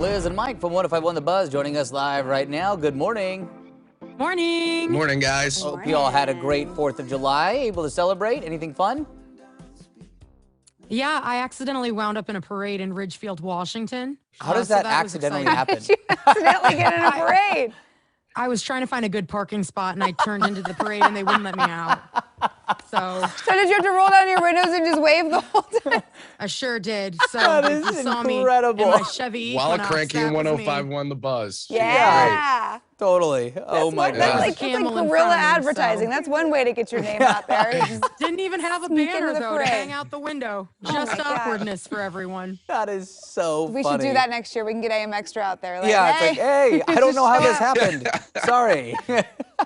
Liz and Mike from 105.1 The Buzz joining us live right now. Good morning. Morning. Morning, guys. Hope you all had a great 4th of July. Able to celebrate? Anything fun? Yeah, I accidentally wound up in a parade in Ridgefield, Washington. How does that accidentally happen? Did you accidentally get in a parade? I was trying to find a good parking spot and I turned into the parade and they wouldn't let me out. So did you have to roll down your windows and just wave the whole time? I sure did. So That if is you saw me in incredible. my Chevy While Equinox, cranking that was me. 105.1 The Buzz. Yeah. Totally. Oh my That's goodness. like Camel in guerrilla front of me, advertising. so. That's one way to get your name out there. You just Didn't even have a Sneak banner into the though to parade. hang out the window. Just my gosh. awkwardness for everyone. That is so we funny. should do that next year. We can get AM Extra out there. Like, Yeah, hey. it's like, hey, I don't know how this Just show up. happened. Sorry.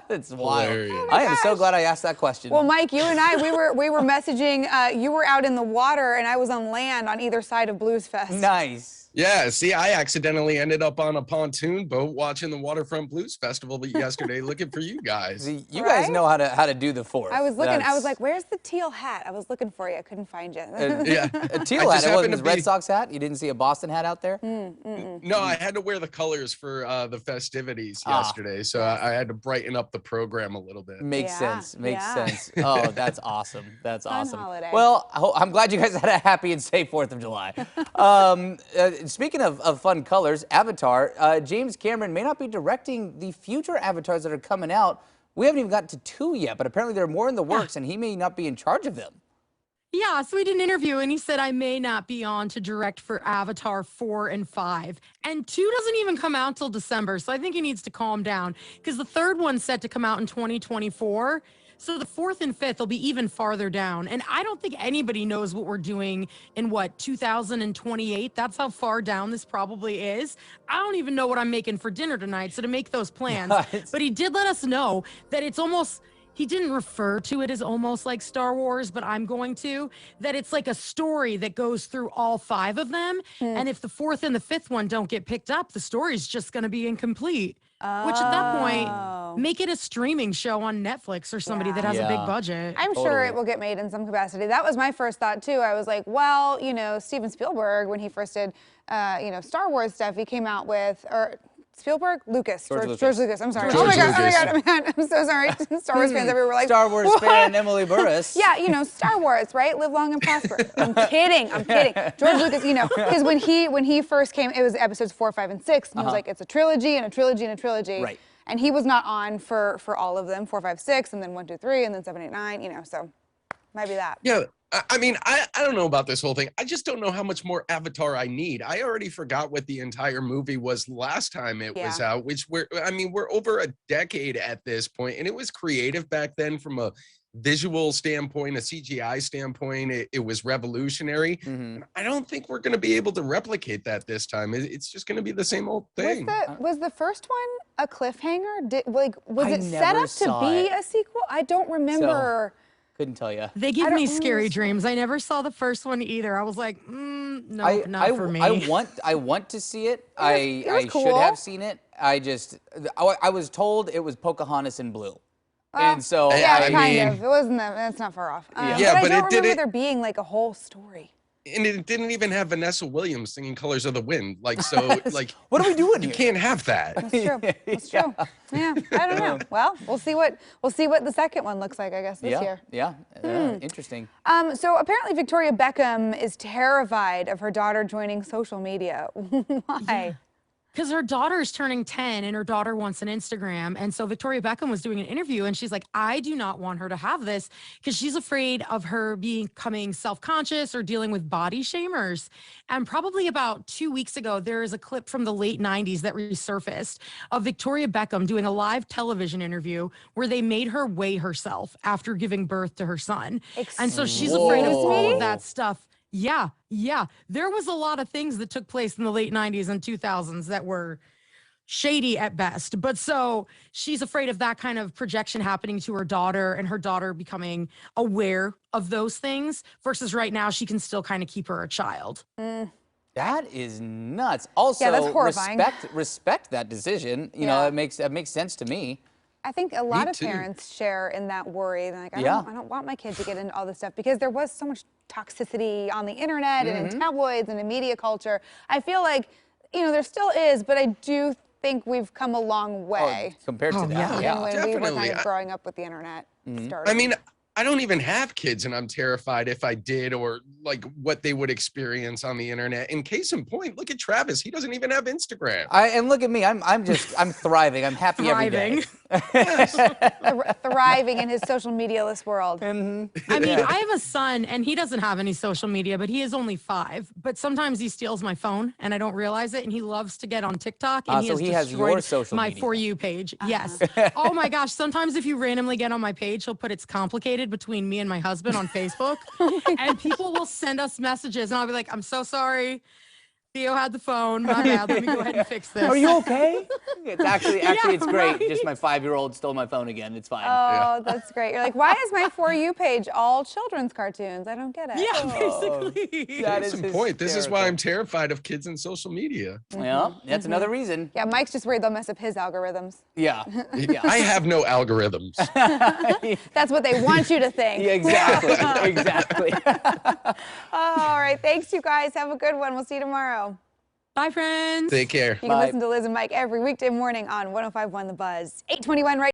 It's wild. Hilarious. I am so glad I asked that question. Well, Mike, you and I, we were messaging. You were out in the water, and I was on land on either side of Blues Fest. Nice. Yeah, see, I accidentally ended up on a pontoon boat watching the Waterfront Blues Festival yesterday looking for you guys. See, you guys Right? know how to do the 4th. I was looking. I That's- was like, "Where's the teal hat?" I was looking for you. I couldn't find you. Yeah. A teal I hat. just It wasn't happened his to Red be- Sox hat. You didn't see a Boston hat out there. No, I had to wear the colors for the festivities Ah. yesterday, so I had to brighten up the program a little bit. Makes Yeah, sense. Makes yeah. sense. Oh, that's awesome. That's Fun awesome. holiday. Well, I'm glad you guys had a happy and safe 4th of July. Speaking of fun colors, Avatar, James Cameron may not be directing the future Avatars that are coming out. We haven't even gotten to 2 yet, but apparently there are more in the works, and he may not be in charge of them. Yeah, so we did an interview and he said, I may not be on to direct for Avatar 4 and 5. And 2 doesn't even come out till December. So I think he needs to calm down because the 3rd one's set to come out in 2024. So the 4th and 5th will be even farther down. And I don't think anybody knows what we're doing in 2028. That's how far down this probably is. I don't even know what I'm making for dinner tonight. So to make those plans, but he did let us know that it's almost, he didn't refer to it as almost like Star Wars, but I'm going to, that it's like a story that goes through all 5 of them. And if the 4th and the 5th one don't get picked up, the story's just going to be incomplete. Which at that point, make it a streaming show on Netflix or somebody that has a big Yeah. budget. I'm sure Totally. it will get made in some capacity. That was my first thought too. I was like, well, you know, Steven Spielberg, when he first did, Star Wars stuff, he came out with, or Spielberg, Lucas, George George Lucas. I'm sorry. George Oh my god! Lucas. I'm so sorry. Star Wars fans everywhere were like, Star Wars "What?" fan Emily Burris. Yeah, Star Wars, right? Live long and prosper. I'm kidding. George Lucas, because when he first came, it was episodes 4, 5, and 6. And he was like, it's a trilogy and a trilogy and a trilogy. Right. And he was not on for all of them, 4, 5, 6, and then 1, 2, 3, and then 7, 8, 9. So might be that. Yeah, I mean, I don't know about this whole thing. I just don't know how much more Avatar I need. I already forgot what the entire movie was last time it was out, which we're over a decade at this point, and it was creative back then from a visual standpoint, a CGI standpoint. It was revolutionary. And I don't think we're going to be able to replicate that this time. It's just going to be the same old thing. Was the first one a cliffhanger? Was I it set never up to saw be it. a sequel? I don't remember. Couldn't tell you. They give don't me scary remember. dreams. I never saw the first one either. I was like, no, not for me. I want to see it. It was I cool. should have seen it. I was told it was Pocahontas in blue. And so Yeah, I kind mean- of. It wasn't that. That's not far off. Yeah, but but I it don't remember didn't- there being like a whole story. And it didn't even have Vanessa Williams singing Colors of the Wind. what are we doing you here? can't have that. That's true. That's true. Yeah, I don't know. Well, we'll see what the second one looks like, I guess, this year. Yeah. Interesting. So apparently Victoria Beckham is terrified of her daughter joining social media. Why? Because her daughter's turning 10 and her daughter wants an Instagram. And so Victoria Beckham was doing an interview and she's like, I do not want her to have this because she's afraid of her becoming self-conscious or dealing with body shamers. And probably about 2 weeks ago, there is a clip from the late 90s that resurfaced of Victoria Beckham doing a live television interview where they made her weigh herself after giving birth to her son. And so she's afraid of all of that stuff. Yeah. There was a lot of things that took place in the late 90s and 2000s that were shady at best. But so she's afraid of that kind of projection happening to her daughter and her daughter becoming aware of those things versus right now she can still kind of keep her a child. That is nuts. Also, that's horrifying. respect that decision. You know, it makes sense to me. I think a lot Me of too. parents share in that worry. They're like, I Yeah. don't want my kid to get into all this stuff because there was so much toxicity on the internet and in tabloids and in media culture. I feel like there still is, but I do think we've come a long Oh, way compared to Oh, that, yeah. than yeah. when we were kind Definitely. of growing up with the internet starting. I mean, I don't even have kids, and I'm terrified if I did, or like what they would experience on the internet. In case in point, look at Travis. He doesn't even have Instagram. And look at me. I'm thriving. I'm happy every day. Thriving in his social media-less world. I mean, I have a son and he doesn't have any social media, but he is only 5. But sometimes he steals my phone and I don't realize it. And he loves to get on TikTok and so he has your destroyed social my media. For You page. Yes. Oh my gosh. Sometimes if you randomly get on my page, he'll put it's complicated between me and my husband on Facebook. And people will send us messages and I'll be like, I'm so sorry. Theo had the phone. My bad. Let me go ahead and fix this. Are you okay? It's actually it's great. right. Just my 5-year-old stole my phone again. It's fine. Oh, that's great. You're like, why is my For You page all children's cartoons? I don't get it. Yeah, basically. That Case is in point, this is why I'm hysterical. terrified of kids and social media. Well, that's another reason. Yeah, Mike's just worried they'll mess up his algorithms. Yeah. I have no algorithms. That's what they want you to think. Yeah, exactly. Exactly. All right. Thanks, you guys. Have a good one. We'll see you tomorrow. Bye, friends. Take care. You can Bye. listen to Liz and Mike every weekday morning on 105.1 The Buzz. 8:21 right